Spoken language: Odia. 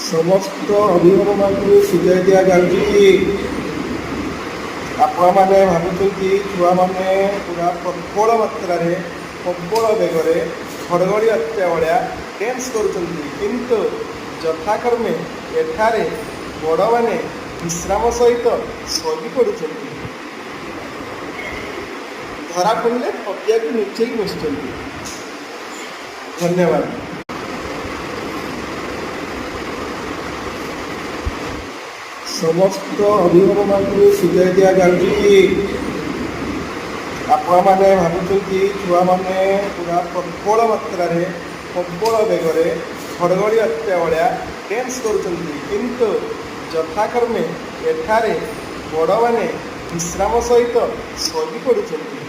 ସମସ୍ତ ଅଭିଭାବକଙ୍କୁ ସୁଝାଇ ଦିଆଯାଉଛି। ଆପଣମାନେ ଭାବୁଛନ୍ତି ଛୁଆମାନେ ପୁରା ପ୍ରବଳ ମାତ୍ରାରେ ପ୍ରବଳ ବେଗରେ ଘଡ଼ଘଡ଼ି ବାତ୍ୟା ଭଳିଆ ଡ୍ୟାନ୍ସ କରୁଛନ୍ତି, କିନ୍ତୁ ଯଥାକ୍ରମେ ଏଠାରେ ବଡ଼ମାନେ ବିଶ୍ରାମ ସହିତ ଶୋଇ ପଡ଼ୁଛନ୍ତି। ଧରା ପଡ଼ିଲେ ତକିଆକୁ ଲୁଚେଇ ବସୁଛନ୍ତି। ଧନ୍ୟବାଦ। ସମସ୍ତ ଅଭିଭାବକଙ୍କୁ ସୁଝାଇ ଦିଆଯାଉଛି। ଆପଣମାନେ ଭାବୁଛନ୍ତି ଛୁଆମାନେ ପୁରା ପ୍ରବଳ ମାତ୍ରାରେ ପ୍ରବଳ ବେଗରେ ଘଡ଼ଘଡ଼ି ବାତ୍ୟା ଭଳିଆ ଡ୍ୟାନ୍ସ କରୁଛନ୍ତି, କିନ୍ତୁ ଯଥାକ୍ରମେ ଏଠାରେ ବଡ଼ମାନେ ବିଶ୍ରାମ ସହିତ ଶୋଇ ପଡ଼ୁଛନ୍ତି।